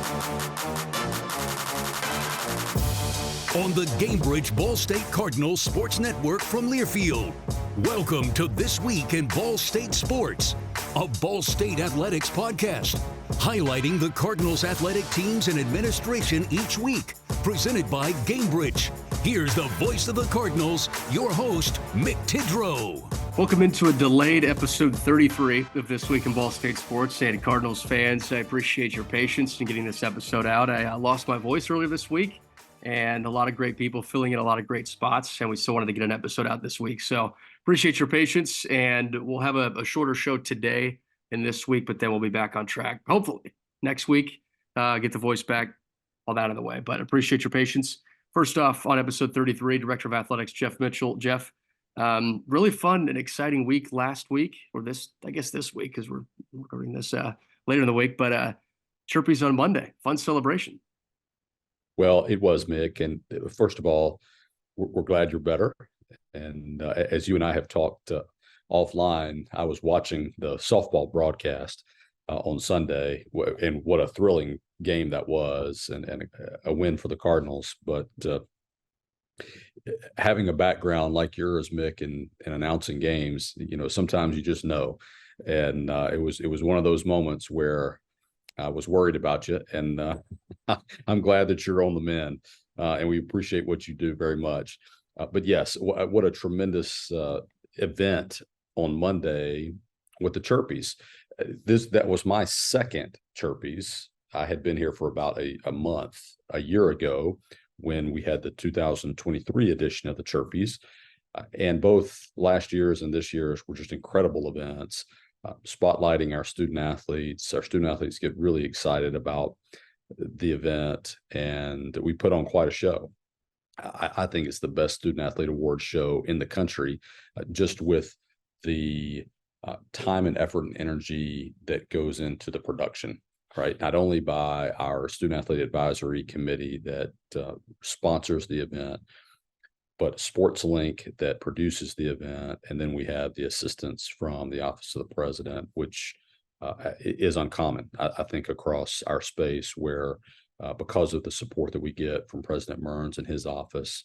On the Gamebridge Ball State Cardinals Sports Network from Learfield. Welcome to This Week in Ball State Sports, a Ball State athletics podcast, highlighting the Cardinals athletic teams and administration each week, presented by Gamebridge. Here's the voice of the Cardinals, your host, Mick Tidrow. Welcome into a delayed episode 33 of This Week in Ball State Sports. And Cardinals fans, I appreciate your patience in getting this episode out. I lost my voice earlier this week, and a lot of great people filling in a lot of great spots, and we still wanted to get an episode out this week. So appreciate your patience, and we'll have a shorter show today and this week, but then we'll be back on track, hopefully, next week, get the voice back, all that out of the way. But appreciate your patience. First off, on episode 33, Director of Athletics, Jeff Mitchell. Jeff, really fun and exciting week last week, or this week, because we're recording this later in the week, but Chirpies on Monday, fun celebration. Well, it was, Mick. And first of all, we're glad you're better. And as you and I have talked offline, I was watching the softball broadcast on Sunday, and what a thrilling game that was, and a win for the Cardinals. But having a background like yours, Mick, in announcing games, sometimes you just know. And it was one of those moments where I was worried about you, and I'm glad that you're on the mend, and we appreciate what you do very much. But yes, what a tremendous event on Monday with the Chirpies. That was my second Chirpies. I had been here for about a month a year ago when we had the 2023 edition of the Chirpies, and both last year's and this year's were just incredible events. Spotlighting our student athletes. Our student athletes get really excited about the event, and we put on quite a show. I think it's the best student athlete award show in the country, just with the time and effort and energy that goes into the production, right? Not only by our student athlete advisory committee that sponsors the event, but Sports Link that produces the event. And then we have the assistance from the Office of the President, which is uncommon, I think, across our space, where because of the support that we get from President Mearns and his office,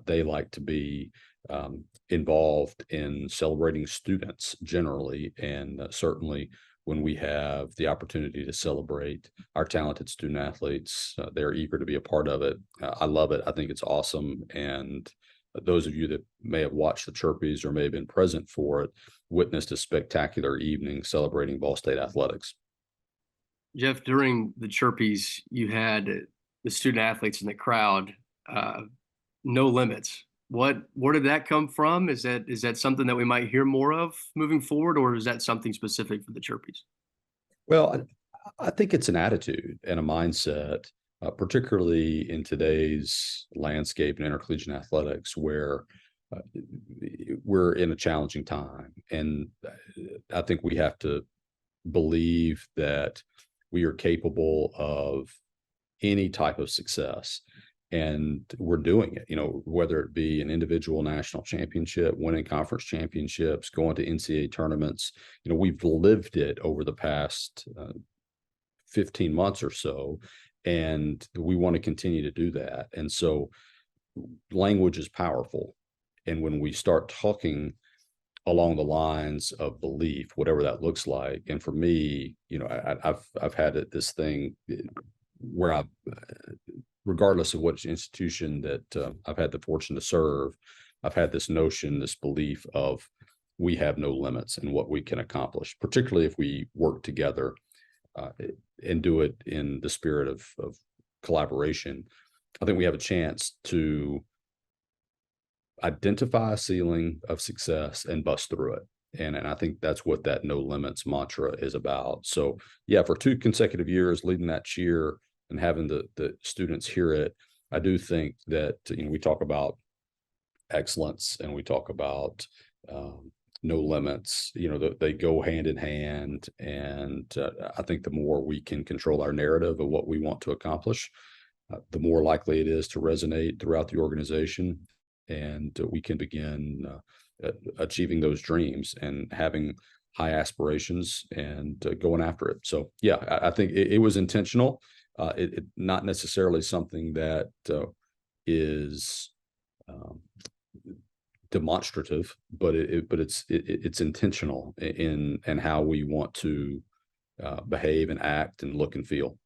they like to be involved in celebrating students generally. And certainly when we have the opportunity to celebrate our talented student athletes, they're eager to be a part of it. I love it. I think it's awesome. And those of you that may have watched the Chirpies or may have been present for it witnessed a spectacular evening celebrating Ball State athletics. Jeff, during the Chirpies, you had the student athletes in the crowd, no limits. Where did that come from? Is that something that we might hear more of moving forward, or is that something specific for the Chirpies? Well, I think it's an attitude and a mindset, particularly in today's landscape in intercollegiate athletics, where we're in a challenging time. And I think we have to believe that we are capable of any type of success. And we're doing it, whether it be an individual national championship, winning conference championships, going to NCAA tournaments. We've lived it over the past 15 months or so, and we want to continue to do that. And so language is powerful. And when we start talking along the lines of belief, whatever that looks like, and for me, I've had this thing where I've, regardless of which institution that I've had the fortune to serve, I've had this notion, this belief of we have no limits in what we can accomplish, particularly if we work together and do it in the spirit of collaboration. I think we have a chance to identify a ceiling of success and bust through it. And I think that's what that no limits mantra is about. So yeah, for 2 consecutive years leading that cheer and having the students hear it, I do think that, we talk about excellence and we talk about no limits, they go hand in hand. And I think the more we can control our narrative of what we want to accomplish, the more likely it is to resonate throughout the organization. And we can begin achieving those dreams and having high aspirations and going after it. So, yeah, I think it was intentional. It not necessarily something that is demonstrative, but it's intentional in how we want to behave and act and look and feel.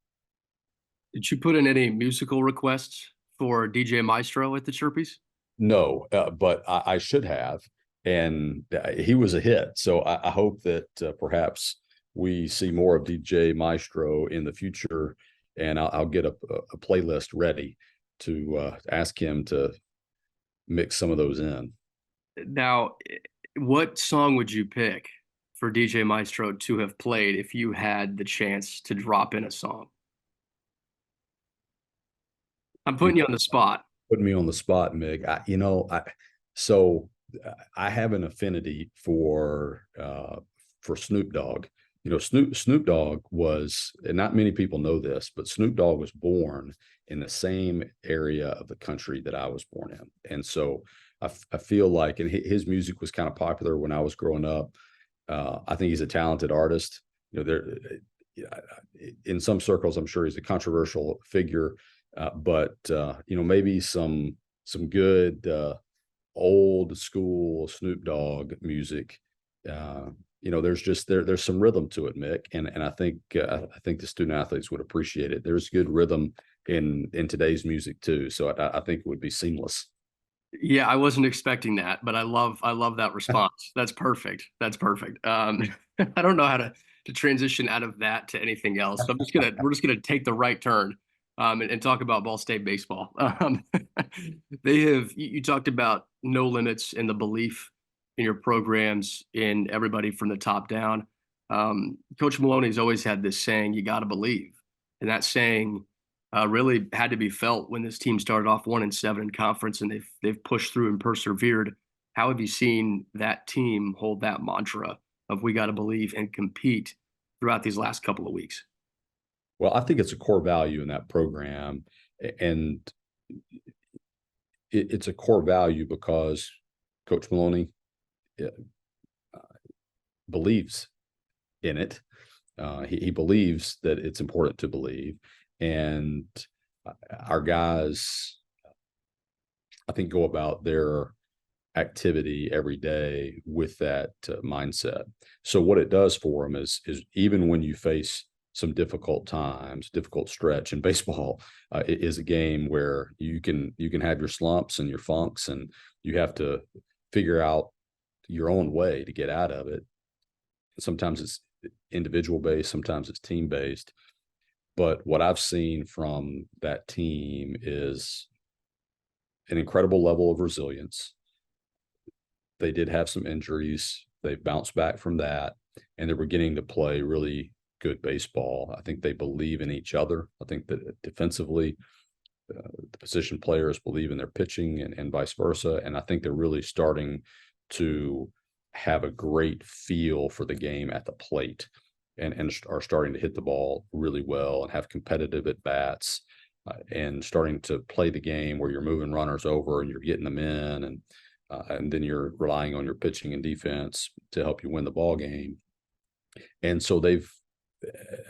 Did you put in any musical requests for DJ Maestro at the Chirpies? No, but I should have, and he was a hit. So I hope that perhaps we see more of DJ Maestro in the future, and I'll get a playlist ready to ask him to mix some of those in. Now, what song would you pick for DJ Maestro to have played if you had the chance to drop in a song? I'm putting you on the spot. Putting me on the spot, Mig. So I have an affinity for Snoop Dogg. Snoop Dogg was, and not many people know this, but Snoop Dogg was born in the same area of the country that I was born in, and so I feel like, and his music was kind of popular when I was growing up. I think he's a talented artist. In some circles, I'm sure he's a controversial figure. But maybe some good old school Snoop Dogg music. There's some rhythm to it, Mick, and I think the student athletes would appreciate it. There's good rhythm in today's music too, so I think it would be seamless. Yeah, I wasn't expecting that, but I love that response. That's perfect. That's perfect. I don't know how to transition out of that to anything else. So we're just gonna take the right turn and talk about Ball State baseball. You talked about no limits and the belief in your programs in everybody from the top down. Coach Maloney's always had this saying, "You got to believe," and that saying really had to be felt when this team started off 1-7 in conference, and they've pushed through and persevered. How have you seen that team hold that mantra of "we got to believe" and compete throughout these last couple of weeks? Well, I think it's a core value in that program, and it's a core value because Coach Maloney believes in it. He believes that it's important to believe, and our guys, I think, go about their activity every day with that mindset. So what it does for them is even when you face some difficult times, difficult stretch in baseball, it is a game where you can have your slumps and your funks, and you have to figure out your own way to get out of it. Sometimes it's individual based, sometimes it's team based. But what I've seen from that team is an incredible level of resilience. They did have some injuries. They bounced back from that, and they're beginning to play really good baseball. I think they believe in each other. I think that defensively, the position players believe in their pitching and vice versa. And I think they're really starting to have a great feel for the game at the plate, and are starting to hit the ball really well and have competitive at bats, and starting to play the game where you're moving runners over and you're getting them in, and then you're relying on your pitching and defense to help you win the ball game. And so they've,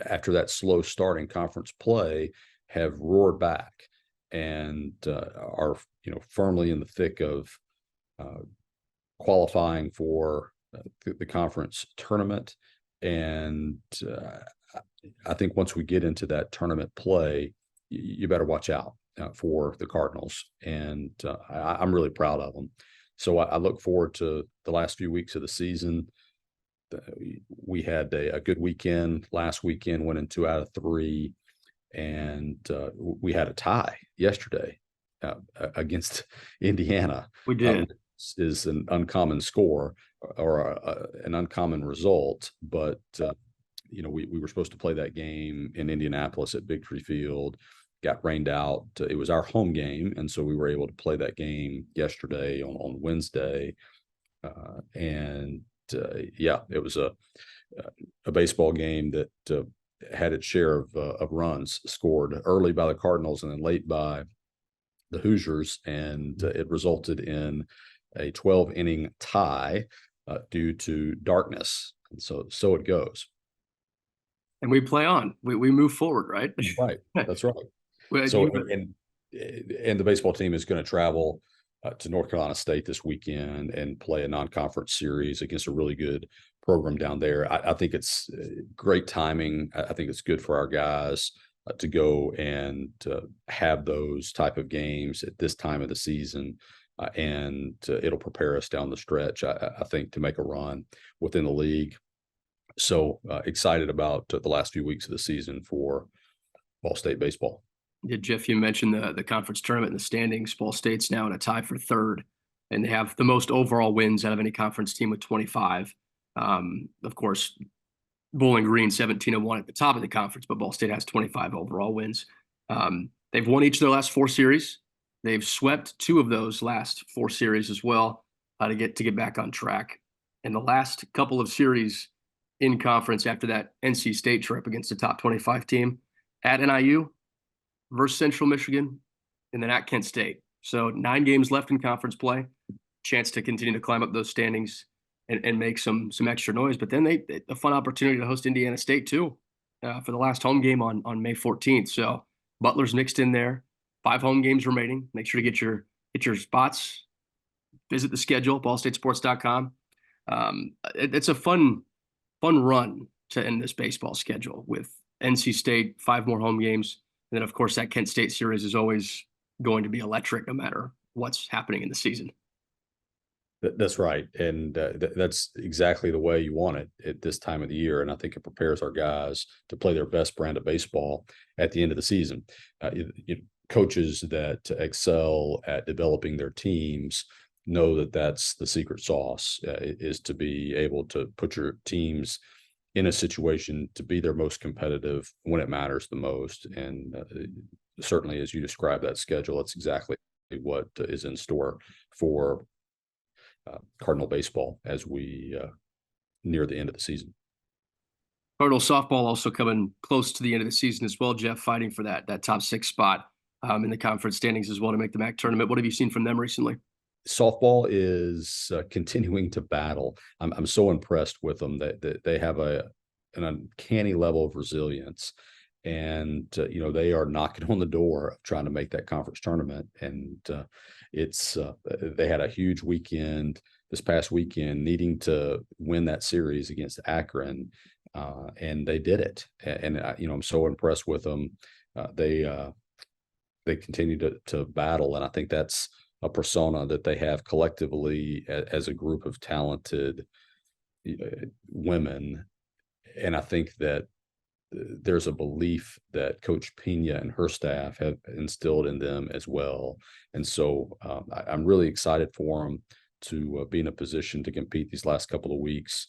after that slow start in conference play, have roared back and are firmly in the thick of qualifying for the conference tournament. And I think once we get into that tournament play, you better watch out for the Cardinals. And I'm really proud of them. So I look forward to the last few weeks of the season. We had a good weekend last weekend, winning 2 out of 3. And we had a tie yesterday against Indiana. We did. Is an uncommon score or an uncommon result, but we were supposed to play that game in Indianapolis at Victory Field. Got rained out. It was our home game, and so we were able to play that game yesterday on Wednesday. It was a baseball game that had its share of runs scored early by the Cardinals and then late by the Hoosiers, and it resulted in a 12-inning tie due to darkness. And so it goes. And we play on. We move forward, right? Right. That's right. Well, So, and the baseball team is going to travel to North Carolina State this weekend and play a non-conference series against a really good program down there. I think it's great timing. I think it's good for our guys to go and have those type of games at this time of the season. And it'll prepare us down the stretch, I think, to make a run within the league. So excited about the last few weeks of the season for Ball State baseball. Yeah, Jeff, you mentioned the conference tournament and the standings. Ball State's now in a tie for third, and they have the most overall wins out of any conference team with 25. Of course, Bowling Green 17-1 at the top of the conference, but Ball State has 25 overall wins. They've won each of their last 4 series. They've swept 2 of those last 4 series as well to get back on track. And the last couple of series in conference after that NC State trip against the top 25 team at NIU versus Central Michigan, and then at Kent State. So 9 games left in conference play, chance to continue to climb up those standings and make some extra noise. But then they a fun opportunity to host Indiana State too for the last home game on May 14th. So Butler's mixed in there. 5 home games remaining. Make sure to get your spots. Visit the schedule, ballstatesports.com. It's a fun run to end this baseball schedule with NC State, 5 more home games. And then, of course, that Kent State series is always going to be electric no matter what's happening in the season. That's right. And that's exactly the way you want it at this time of the year. And I think it prepares our guys to play their best brand of baseball at the end of the season. Coaches that excel at developing their teams know that that's the secret sauce, is to be able to put your teams in a situation to be their most competitive when it matters the most. And certainly, as you describe that schedule, it's exactly what is in store for Cardinal baseball as we near the end of the season. Cardinal softball also coming close to the end of the season as well, Jeff, fighting for that top 6 spot in the conference standings as well to make the MAC tournament. What have you seen from them recently? Softball is continuing to battle. I'm so impressed with them that they have an uncanny level of resilience, and they are knocking on the door of trying to make that conference tournament. And it's they had a huge weekend this past weekend, needing to win that series against Akron, and they did it. And I'm so impressed with them. They continue to battle, and I think that's a persona that they have collectively as a group of talented women. And I think that there's a belief that Coach Pena and her staff have instilled in them as well. And so I'm really excited for them to be in a position to compete these last couple of weeks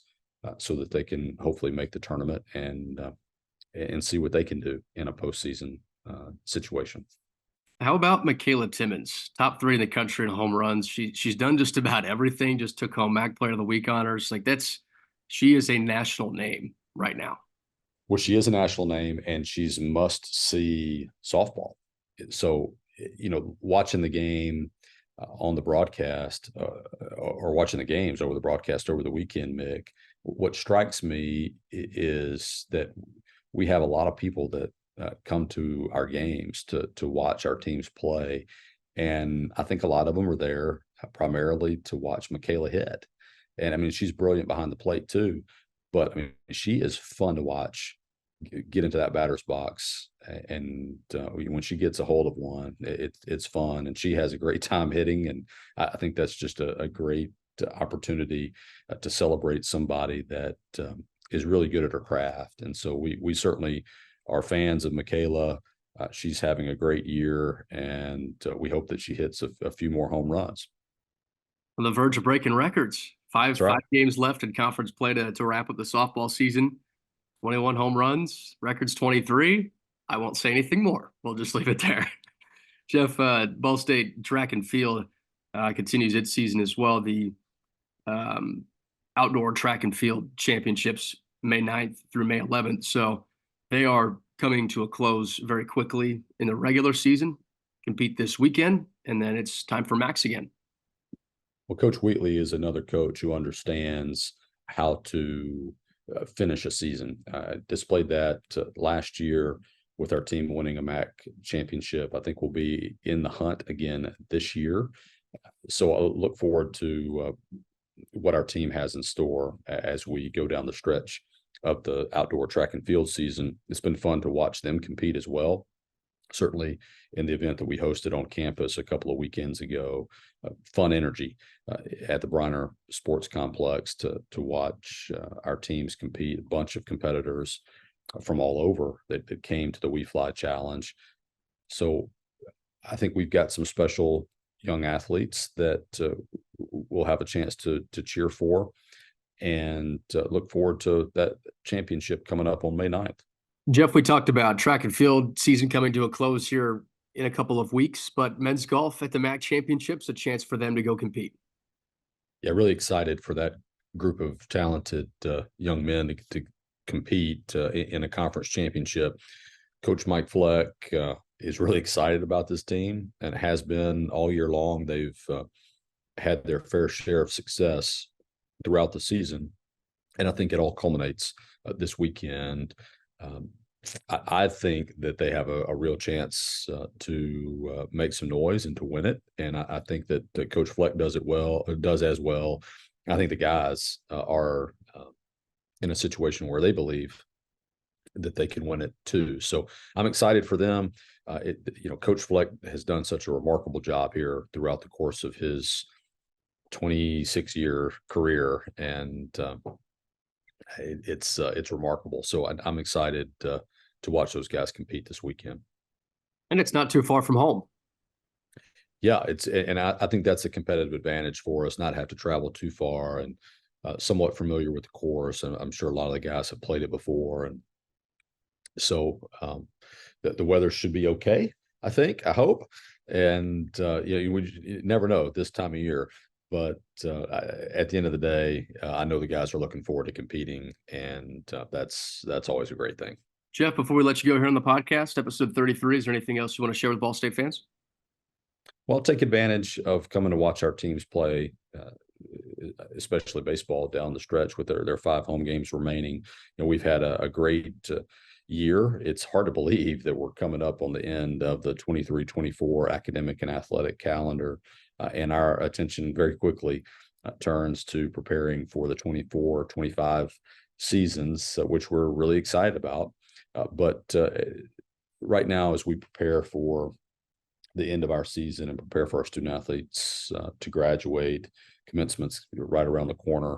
so that they can hopefully make the tournament and see what they can do in a postseason situation. How about Michaela Timmons, top 3 in the country in home runs? She's done just about everything. Just took home MAC Player of the Week honors. She is a national name right now. Well, she is a national name, and she's must-see softball. So, watching the game on the broadcast or watching the games over the broadcast over the weekend, Mick, what strikes me is that we have a lot of people that come to our games to watch our teams play. And I think a lot of them are there primarily to watch Michaela hit. And I mean, she's brilliant behind the plate too, but I mean, she is fun to watch get into that batter's box. And when she gets a hold of one, it's fun, and she has a great time hitting. And I think that's just a great opportunity to celebrate somebody that is really good at her craft. And so we certainly are fans of Michaela. She's having a great year, and we hope that she hits a few more home runs. On the verge of breaking records. Five games left in conference play to wrap up the softball season. 21 home runs, records 23. I won't say anything more. We'll just leave it there. Jeff, Ball State track and field continues its season as well. The outdoor track and field championships May 9th through May 11th. So they are coming to a close very quickly in the regular season, compete this weekend, and then it's time for Max again. Well, Coach Wheatley is another coach who understands how to finish a season. Displayed that last year with our team winning a MAC championship. I think we'll be in the hunt again this year. So I'll look forward to what our team has in store as we go down the stretch of the outdoor track and field season. It's been fun to watch them compete as well. Certainly in the event that we hosted on campus a couple of weekends ago, fun energy at the Bryner Sports Complex to watch our teams compete. A bunch of competitors from all over that came to the We Fly Challenge. So I think we've got some special young athletes that we'll have a chance to cheer for, and look forward to that championship coming up on May 9th. Jeff, we talked about track and field season coming to a close here in a couple of weeks, but men's golf at the MAC championships, a chance for them to go compete. Yeah, really excited for that group of talented young men to compete in a conference championship. Coach Mike Fleck is really excited about this team, and has been all year long. They've had their fair share of success throughout the season, and I think it all culminates this weekend. I think that they have a real chance to make some noise and to win it, and I think that Coach Fleck does as well. I think the guys are in a situation where they believe that they can win it too. So I'm excited for them. Coach Fleck has done such a remarkable job here throughout the course of his 26-year career, and it's remarkable. So I'm excited to watch those guys compete this weekend. And it's not too far from home. Yeah, I think that's a competitive advantage for us, not have to travel too far, and somewhat familiar with the course. And I'm sure a lot of the guys have played it before, and so the weather should be okay. I hope, and you never know this time of year. But at the end of the day, I know the guys are looking forward to competing, and that's always a great thing. Jeff, before we let you go here on the podcast, episode 33, is there anything else you want to share with Ball State fans? Well, take advantage of coming to watch our teams play, especially baseball down the stretch with their 5 home games remaining. We've had a great year. It's hard to believe that we're coming up on the end of the 23-24 academic and athletic calendar, and our attention very quickly turns to preparing for the 24-25 seasons, which we're really excited about. But right now, as we prepare for the end of our season and prepare for our student athletes to graduate, commencement's right around the corner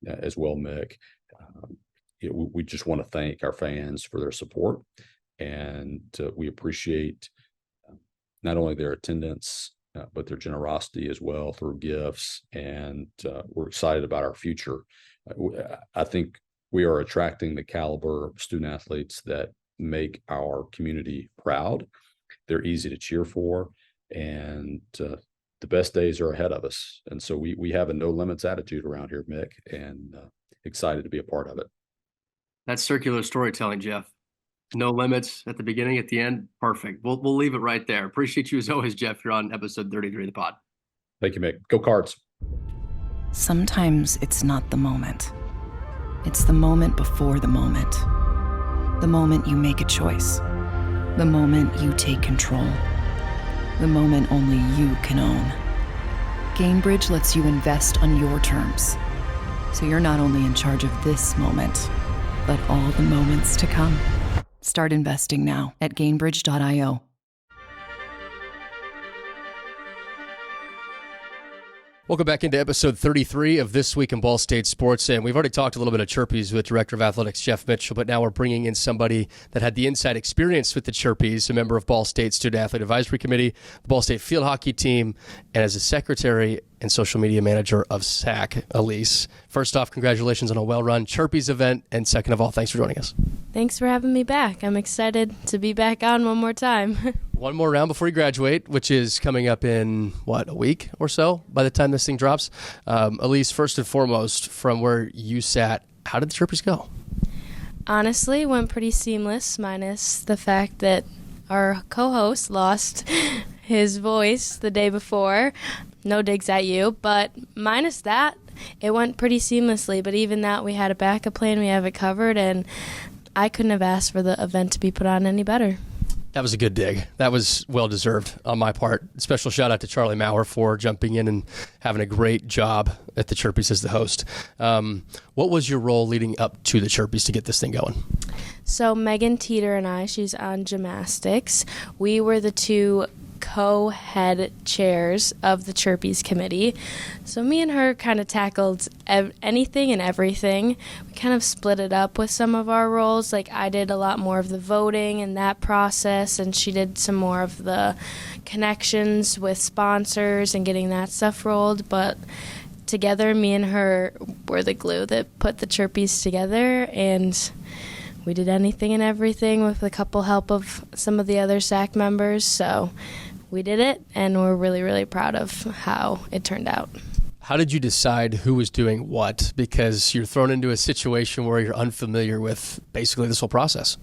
as well, Mick. We just want to thank our fans for their support, and we appreciate not only their attendance, but their generosity as well through gifts, and we're excited about our future. I think we are attracting the caliber of student athletes that make our community proud. They're easy to cheer for, and the best days are ahead of us. And so we have a no limits attitude around here, Mick, and excited to be a part of it. That's circular storytelling, Jeff. No limits at the beginning, at the end. Perfect. We'll leave it right there. Appreciate you as always, Jeff. You're on episode 33 of the pod. Thank you, Mick. Go Cards. Sometimes it's not the moment. It's the moment before the moment. The moment you make a choice. The moment you take control. The moment only you can own. Gainbridge lets you invest on your terms. So you're not only in charge of this moment, but all the moments to come. Start investing now at Gainbridge.io. Welcome back into episode 33 of This Week in Ball State Sports. And we've already talked a little bit of Chirpies with Director of Athletics Jeff Mitchell, but now we're bringing in somebody that had the inside experience with the Chirpies, a member of Ball State Student Athlete Advisory Committee, the Ball State Field Hockey Team, and as a secretary and social media manager of SAC, Elyse. First off, congratulations on a well-run Chirpies event, and second of all, thanks for joining us. Thanks for having me back. I'm excited to be back on one more time. One more round before you graduate, which is coming up in, a week or so by the time this thing drops. Elyse, first and foremost, from where you sat, how did the Chirpies go? Honestly, it went pretty seamless, minus the fact that our co-host lost his voice the day before. No digs at you, but minus that, it went pretty seamlessly, but even that, we had a backup plan, we have it covered, and I couldn't have asked for the event to be put on any better. That was a good dig. That was well-deserved on my part. Special shout-out to Charlie Maurer for jumping in and having a great job at the Chirpies as the host. What was your role leading up to the Chirpies to get this thing going? So Megan Teeter and I, she's on gymnastics. We were the two co-head chairs of the Chirpies committee. So me and her kind of tackled anything and everything. We kind of split it up with some of our roles. Like I did a lot more of the voting and that process, and she did some more of the connections with sponsors and getting that stuff rolled. But together, me and her were the glue that put the Chirpies together, and we did anything and everything with a couple help of some of the other SAC members. So we did it, and we're really, really proud of how it turned out. How did you decide who was doing what? Because you're thrown into a situation where you're unfamiliar with basically this whole process.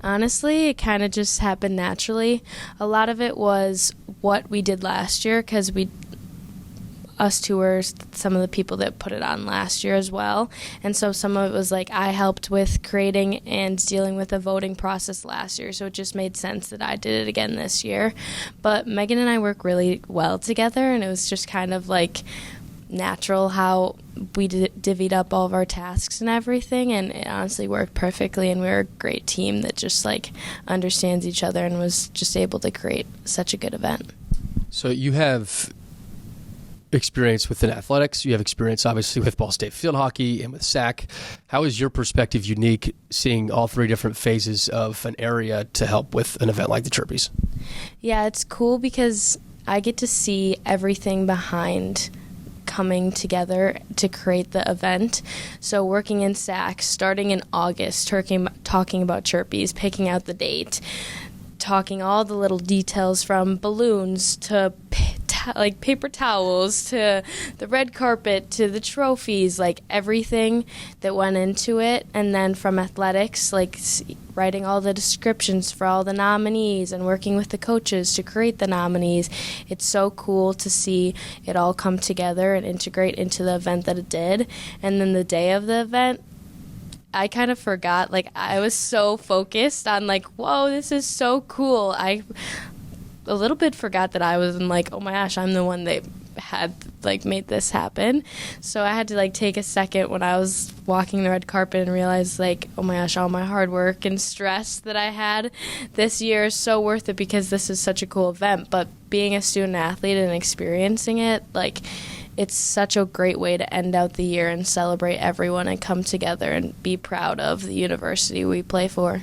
Honestly, it kind of just happened naturally. A lot of it was what we did last year, because us two were some of the people that put it on last year as well. And so some of it was like I helped with creating and dealing with the voting process last year, so it just made sense that I did it again this year. But Megan and I work really well together, and it was just kind of like natural how we divvied up all of our tasks and everything, and it honestly worked perfectly, and we were a great team that just like understands each other and was just able to create such a good event. So you have experience within athletics. You have experience, obviously, with Ball State field hockey and with SAC. How is your perspective unique, seeing all three different phases of an area to help with an event like the Chirpies? Yeah, it's cool because I get to see everything behind coming together to create the event. So working in SAC, starting in August, talking about Chirpies, picking out the date, talking all the little details from balloons to like paper towels to the red carpet to the trophies, like everything that went into it. And then from athletics, like writing all the descriptions for all the nominees and working with the coaches to create the nominees. It's so cool to see it all come together and integrate into the event that it did. And then the day of the event, I kind of forgot, like I was so focused on like, whoa, this is so cool. I a little bit forgot that I was in like, oh my gosh, I'm the one that had like made this happen. So I had to like take a second when I was walking the red carpet and realize like, oh my gosh, all my hard work and stress that I had this year is so worth it because this is such a cool event. But being a student athlete and experiencing it, like it's such a great way to end out the year and celebrate everyone and come together and be proud of the university we play for.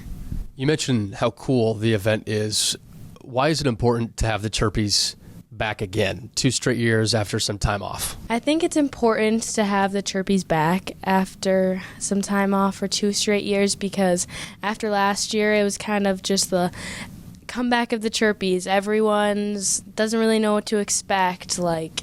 You mentioned how cool the event is. Why is it important to have the Chirpies back again, 2 straight years after some time off? I think it's important to have the Chirpies back after some time off for 2 straight years, because after last year, it was kind of just the comeback of the Chirpies. Everyone's doesn't really know what to expect. Like,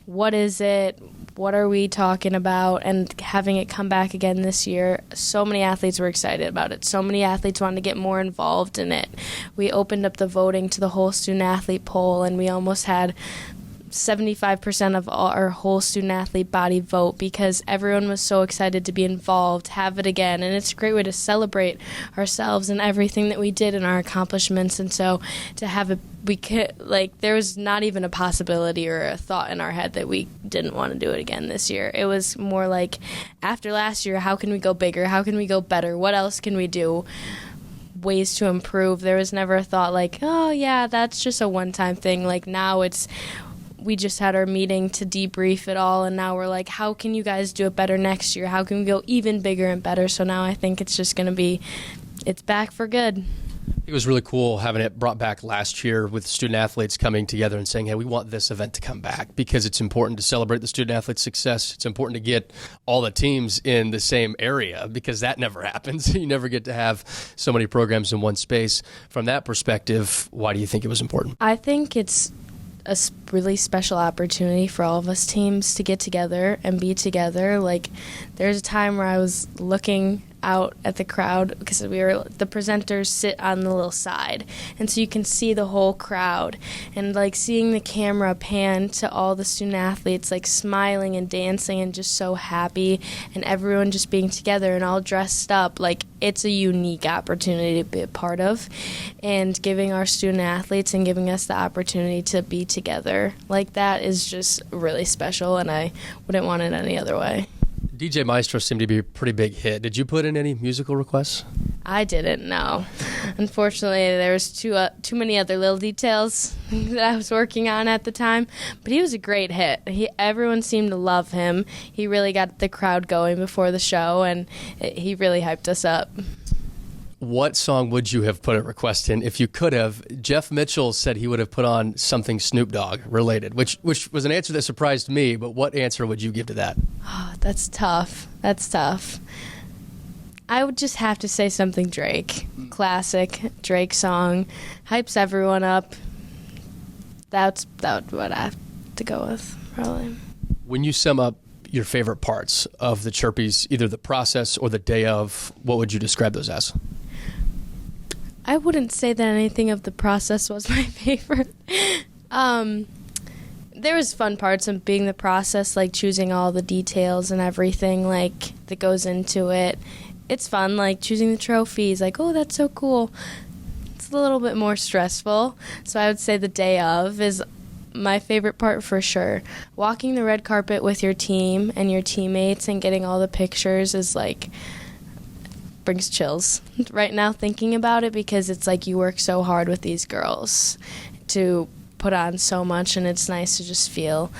what is it? What are we talking about? And having it come back again this year, so many athletes were excited about it. So many athletes wanted to get more involved in it. We opened up the voting to the whole student athlete poll, and we almost had 75% of our whole student athlete body vote because everyone was so excited to be involved, have it again. And it's a great way to celebrate ourselves and everything that we did and our accomplishments. And so to have it, we could, like, there was not even a possibility or a thought in our head that we didn't want to do it again this year. It was more like, after last year, how can we go bigger? How can we go better? What else can we do? Ways to improve. There was never a thought like, oh yeah, that's just a one-time thing. Like now we just had our meeting to debrief it all, and now we're like, how can you guys do it better next year? How can we go even bigger and better? So now I think it's just going to be, it's back for good. It was really cool having it brought back last year with student athletes coming together and saying, hey, we want this event to come back because it's important to celebrate the student athlete's success. It's important to get all the teams in the same area because that never happens. You never get to have so many programs in one space. From that perspective, why do you think it was important? I think it's a really special opportunity for all of us teams to get together and be together. Like, there's a time where I was looking out at the crowd because the presenters sit on the little side, and so you can see the whole crowd, and like seeing the camera pan to all the student athletes like smiling and dancing and just so happy, and everyone just being together and all dressed up, like it's a unique opportunity to be a part of, and giving our student athletes and giving us the opportunity to be together like that is just really special, and I wouldn't want it any other way. DJ Maestro seemed to be a pretty big hit. Did you put in any musical requests? I didn't, no. Unfortunately, there was too many other little details that I was working on at the time. But he was a great hit. Everyone seemed to love him. He really got the crowd going before the show, and he really hyped us up. What song would you have put a request in if you could have? Jeff Mitchell said he would have put on something Snoop Dogg related, which was an answer that surprised me, but what answer would you give to that? Oh, that's tough. I would just have to say something Drake. Classic Drake song. Hypes everyone up. That's what I have to go with, probably. When you sum up your favorite parts of the Chirpies, either the process or the day of, what would you describe those as? I wouldn't say that anything of the process was my favorite. There was fun parts of being the process, like choosing all the details and everything like that goes into it. It's fun, like choosing the trophies, like, oh, that's so cool. It's a little bit more stressful. So I would say the day of is my favorite part for sure. Walking the red carpet with your team and your teammates and getting all the pictures is like brings chills right now thinking about it, because it's like you work so hard with these girls to put on so much, and it's nice to just feel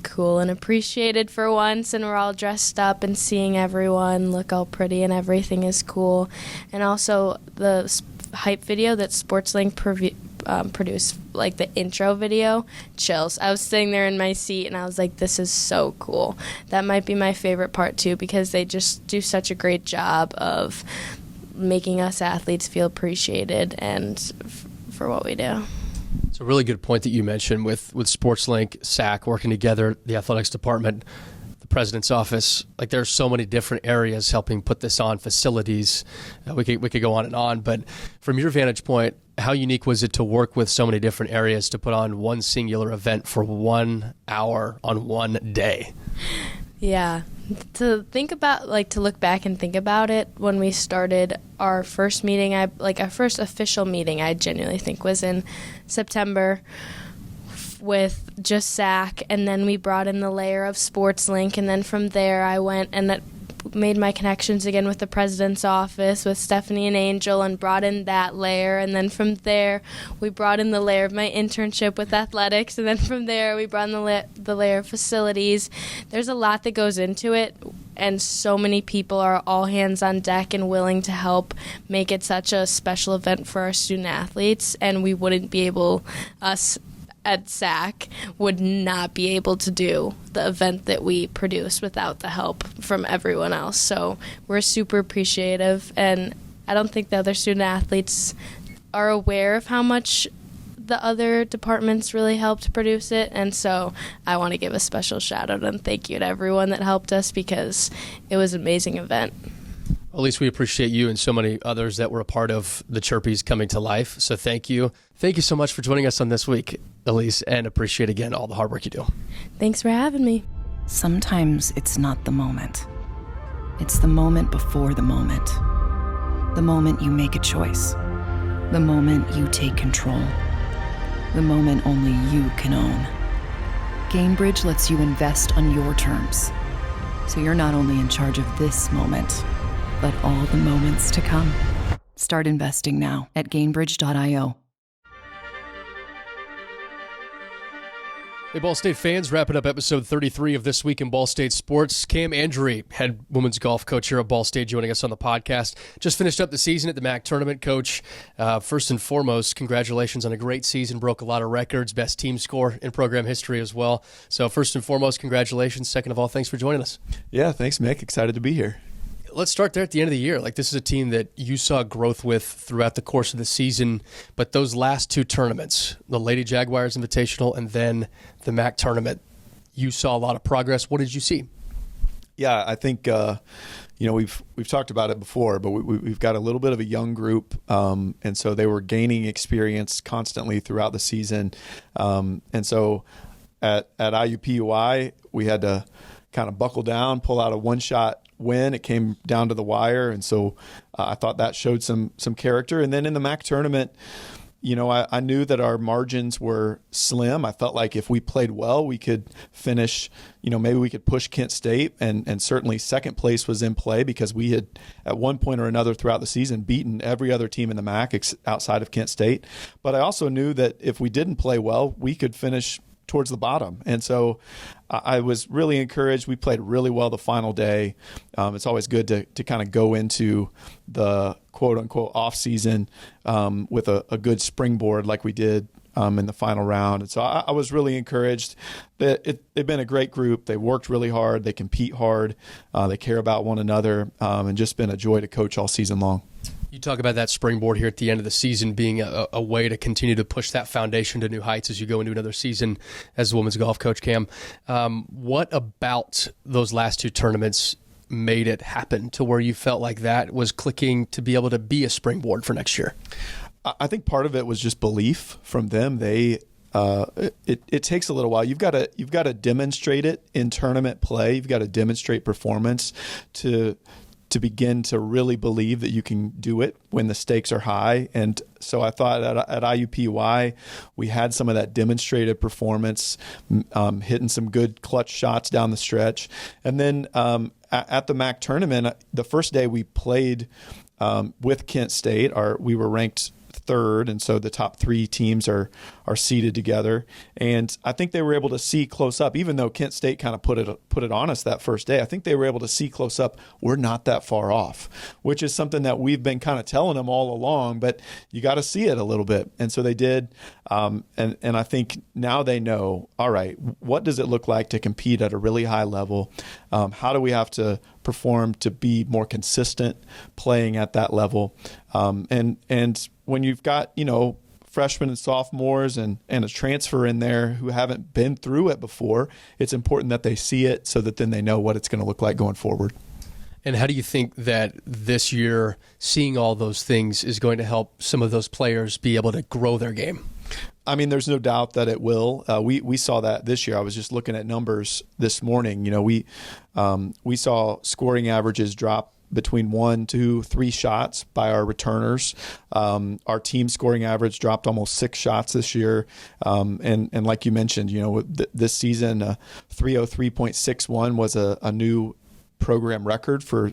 cool and appreciated for once, and we're all dressed up and seeing everyone look all pretty and everything is cool. And also the hype video that SportsLink produced, like the intro video, chills. I was sitting there in my seat and I was like, this is so cool. That might be my favorite part too, because they just do such a great job of making us athletes feel appreciated and for what we do. It's a really good point that you mentioned with SportsLink, SAC working together, the athletics department, the president's office. Like there's so many different areas helping put this on, facilities. We could go on and on, but from your vantage point, how unique was it to work with so many different areas to put on one singular event for 1 hour on one day? Yeah. To think about, like, to look back and think about it, when we started our first meeting, our first official meeting, I genuinely think was in September with just SAC, and then we brought in the layer of SportsLink, and then from there I went and made my connections again with the president's office with Stephanie and Angel and brought in that layer, and then from there we brought in the layer of my internship with athletics, and then from there we brought in the layer of facilities. There's a lot that goes into it, and so many people are all hands on deck and willing to help make it such a special event for our student athletes, and we wouldn't be able, us at SAC would not be able to do the event that we produce without the help from everyone else. So we're super appreciative, and I don't think the other student athletes are aware of how much the other departments really helped produce it, and so I want to give a special shout out and thank you to everyone that helped us, because it was an amazing event. Elyse, we appreciate you and so many others that were a part of the Chirpies coming to life. So thank you. Thank you so much for joining us on This Week, Elyse, and appreciate again all the hard work you do. Thanks for having me. Sometimes it's not the moment. It's the moment before the moment. The moment you make a choice. The moment you take control. The moment only you can own. GameBridge lets you invest on your terms. So you're not only in charge of this moment, but all the moments to come. Start investing now at GameBridge.io. Hey, Ball State fans, wrapping up episode 33 of This Week in Ball State Sports. Cam Andry, head women's golf coach here at Ball State, joining us on the podcast. Just finished up the season at the MAC tournament, Coach. First and foremost, congratulations on a great season. Broke a lot of records, best team score in program history as well. So first and foremost, congratulations. Second of all, thanks for joining us. Yeah, thanks, Mick. Excited to be here. Let's start there at the end of the year. Like, this is a team that you saw growth with throughout the course of the season, but those last two tournaments, the Lady Jaguars Invitational and then the MAC tournament, you saw a lot of progress. What did you see? Yeah, I think we've talked about it before, but we've got a little bit of a young group, and so they were gaining experience constantly throughout the season, and so at IUPUI we had to kind of buckle down, pull out a one-shot win. It came down to the wire, and so I thought that showed some character. And then in the MAC tournament, I knew that our margins were slim. I felt like if we played well, we could finish, maybe we could push Kent State, and certainly second place was in play because we had at one point or another throughout the season beaten every other team in the MAC outside of Kent State. But I also knew that if we didn't play well, we could finish towards the bottom. And so I was really encouraged. We played really well the final day. It's always good to kind of go into the quote unquote off season with a good springboard like we did in the final round. And so I was really encouraged that they've been a great group. They worked really hard. They compete hard. They care about one another, and just been a joy to coach all season long. You talk about that springboard here at the end of the season being a way to continue to push that foundation to new heights as you go into another season as a women's golf coach, Cam. What about those last two tournaments made it happen to where you felt like that was clicking to be able to be a springboard for next year? I think part of it was just belief from them. It takes a little while. You've got to demonstrate it in tournament play. You've got to demonstrate performance to begin to really believe that you can do it when the stakes are high. And so I thought at IUPUI, we had some of that demonstrated performance, hitting some good clutch shots down the stretch. And then at the MAC tournament, the first day we played with Kent State, we were ranked third, and so the top three teams are seated together. And I think they were able to see close up, even though Kent State kind of put it on us that first day. I think they were able to see close up, we're not that far off, which is something that we've been kind of telling them all along, but you got to see it a little bit. And so they did. And I think now they know, all right, what does it look like to compete at a really high level? How do we have to perform to be more consistent playing at that level? And when you've got, freshmen and sophomores and a transfer in there who haven't been through it before, it's important that they see it so that then they know what it's going to look like going forward. And how do you think that this year, seeing all those things is going to help some of those players be able to grow their game? I mean, there's no doubt that it will. We saw that this year. I was just looking at numbers this morning. We saw scoring averages drop between 1, 2, 3 shots by our returners. Our team scoring average dropped almost 6 shots this year. And like you mentioned, this season, 303.61 was a new program record for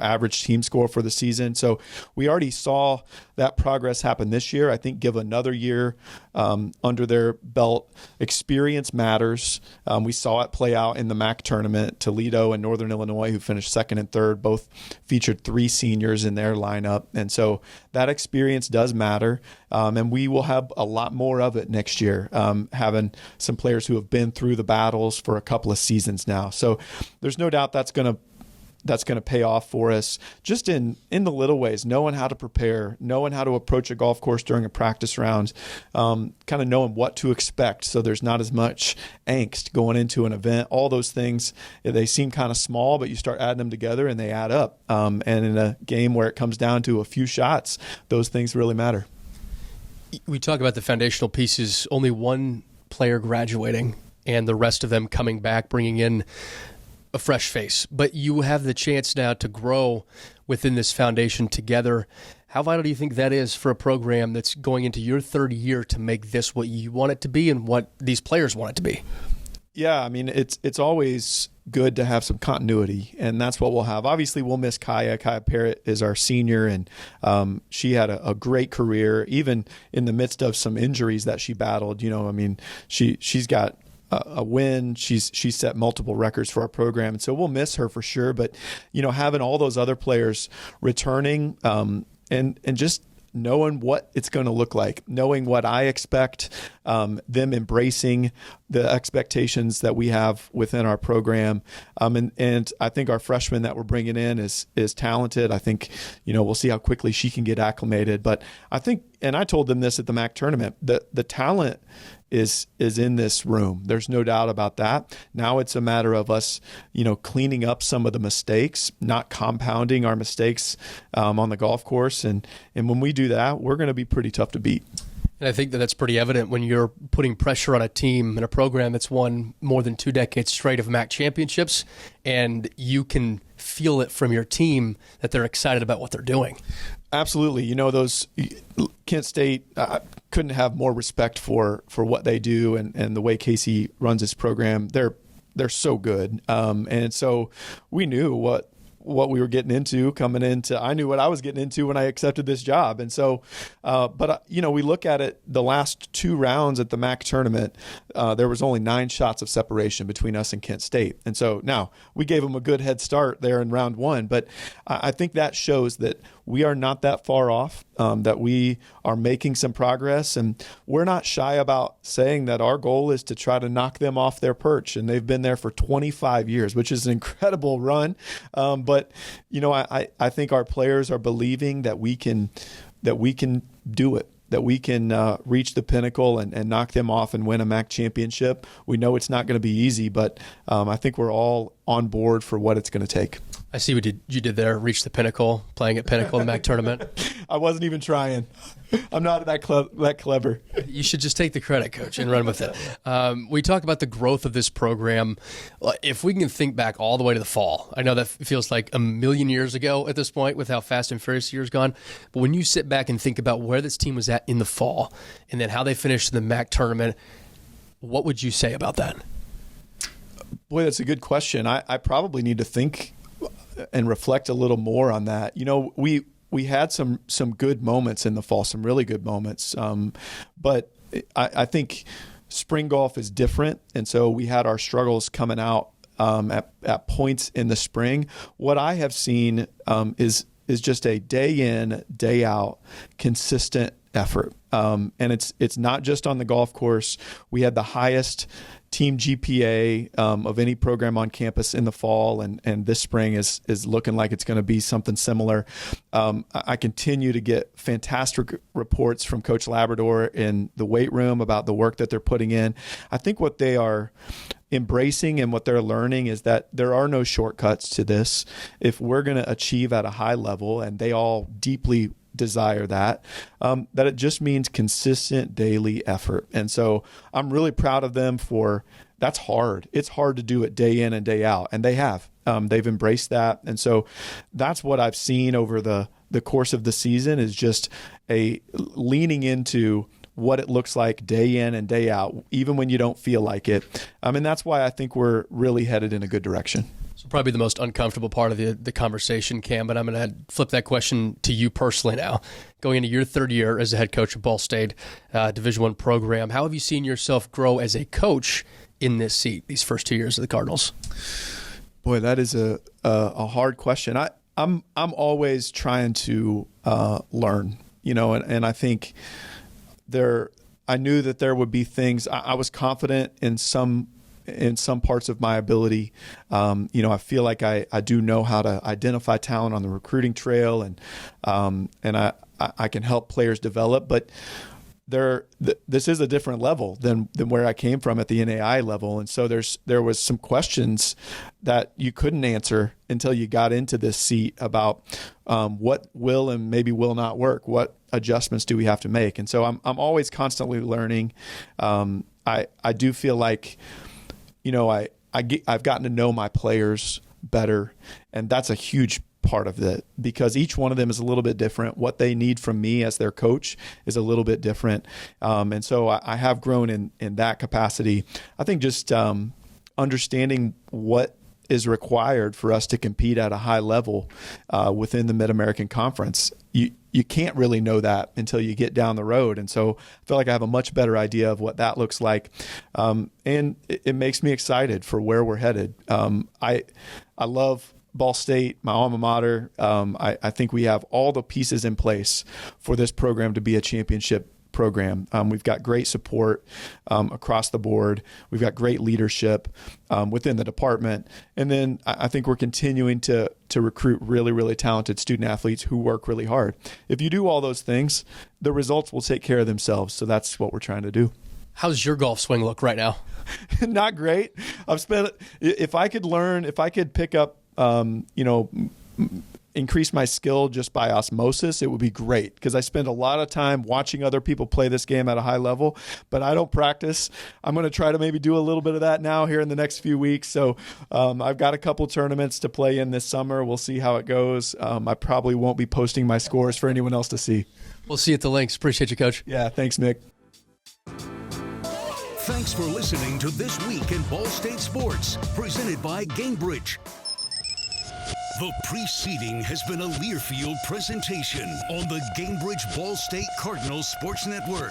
average team score for the season. So we already saw that progress happen this year. I think give another year under their belt. Experience matters. We saw it play out in the MAC tournament. Toledo and Northern Illinois, who finished second and third, both featured 3 seniors in their lineup. And so that experience does matter. And we will have a lot more of it next year, having some players who have been through the battles for a couple of seasons now. So there's no doubt that's going to pay off for us just in the little ways, knowing how to prepare, knowing how to approach a golf course during a practice round, kind of knowing what to expect so there's not as much angst going into an event. All those things, they seem kind of small, but you start adding them together and they add up. And in a game where it comes down to a few shots, those things really matter. We talk about the foundational pieces, only one player graduating and the rest of them coming back, bringing in a fresh face, but you have the chance now to grow within this foundation together. How vital do you think that is for a program that's going into your third year to make this what you want it to be and what these players want it to be? Yeah, I mean, it's always good to have some continuity, and that's what we'll have. Obviously, we'll miss Kaya. Kaya Parrott is our senior, and she had a great career, even in the midst of some injuries that she battled. She's got a win. She's set multiple records for our program, and so we'll miss her for sure. But having all those other players returning, and just knowing what it's going to look like, knowing what I expect, them embracing the expectations that we have within our program, and I think our freshman that we're bringing in is talented. I think we'll see how quickly she can get acclimated. But I think, and I told them this at the MAC tournament, the talent is in this room. There's no doubt about that. Now it's a matter of us, cleaning up some of the mistakes, not compounding our mistakes on the golf course. And when we do that, we're going to be pretty tough to beat. And I think that's pretty evident when you're putting pressure on a team and a program that's won more than 2 decades straight of MAC championships, and you can feel it from your team that they're excited about what they're doing. Absolutely. Those Kent State couldn't have more respect for what they do and the way Casey runs his program. They're so good. And so we knew what we were getting into coming into. I knew what I was getting into when I accepted this job. And so, we look at it, the last 2 rounds at the MAC tournament, there was only 9 shots of separation between us and Kent State. And so now we gave them a good head start there in round 1, but I think that shows that we are not that far off, that we are making some progress, and we're not shy about saying that our goal is to try to knock them off their perch. And they've been there for 25 years, which is an incredible run. But I think our players are believing that we can do it, that we can reach the pinnacle and knock them off and win a MAC championship. We know it's not going to be easy, but I think we're all on board for what it's going to take. I see what you did there, reach the pinnacle, playing at Pinnacle in the MAC tournament. I wasn't even trying. I'm not that clever. You should just take the credit, Coach, and run with it. We talk about the growth of this program. If we can think back all the way to the fall, I know that feels like a million years ago at this point with how fast and furious the year's gone. But when you sit back and think about where this team was at in the fall and then how they finished in the MAC tournament, what would you say about that? Boy, that's a good question. I probably need to think and reflect a little more on that. We had some good moments in the fall, some really good moments. But I think spring golf is different. And so we had our struggles coming out at points in the spring. What I have seen is just a day in, day out, consistent effort. And it's not just on the golf course. We had the highest team GPA of any program on campus in the fall, and this spring is looking like it's going to be something similar. I continue to get fantastic reports from Coach Labrador in the weight room about the work that they're putting in. I think what they are embracing and what they're learning is that there are no shortcuts to this. If we're going to achieve at a high level, and they all deeply desire that it just means consistent daily effort. And so I'm really proud of them for that's hard. It's hard to do it day in and day out. And they have. They've embraced that. And so that's what I've seen over the course of the season is just a leaning into what it looks like day in and day out, even when you don't feel like it. And that's why I think we're really headed in a good direction. So probably the most uncomfortable part of the conversation, Cam, but I'm going to flip that question to you personally now. Going into your 3rd year as a head coach of Ball State Division I program, how have you seen yourself grow as a coach in this seat these first 2 years of the Cardinals? Boy, that is a hard question. I'm always trying to learn, and I think I knew that there would be things. I was confident in some parts of my ability. I feel like I do know how to identify talent on the recruiting trail, and I can help players develop. But this is a different level than where I came from at the NAI level, and so there was some questions that you couldn't answer until you got into this seat about what will and maybe will not work. What adjustments do we have to make? And so I'm always constantly learning. I do feel like I've gotten to know my players better, and that's a huge part of it because each one of them is a little bit different. What they need from me as their coach is a little bit different. And so I have grown in that capacity. I think just understanding what is required for us to compete at a high level within the Mid-American Conference. You can't really know that until you get down the road. And so I feel like I have a much better idea of what that looks like. And it makes me excited for where we're headed. I love Ball State, my alma mater. I think we have all the pieces in place for this program to be a championship program. We've got great support across the board. We've got great leadership within the department. And then I think we're continuing to recruit really, really talented student athletes who work really hard. If you do all those things, the results will take care of themselves. So that's what we're trying to do. How's your golf swing look right now? Not great. If I could pick up, increase my skill just by osmosis, it would be great, because I spend a lot of time watching other people play this game at a high level, but I don't practice. I'm going to try to maybe do a little bit of that now here in the next few weeks. So I've got a couple tournaments to play in this summer. We'll see how it goes. I probably won't be posting my scores for anyone else to see. We'll see you at the links. Appreciate you, Coach. Yeah, thanks, Mick. Thanks for listening to This Week in Ball State Sports, presented by Gamebridge. The preceding has been a Learfield presentation on the Gamebridge Ball State Cardinals Sports Network.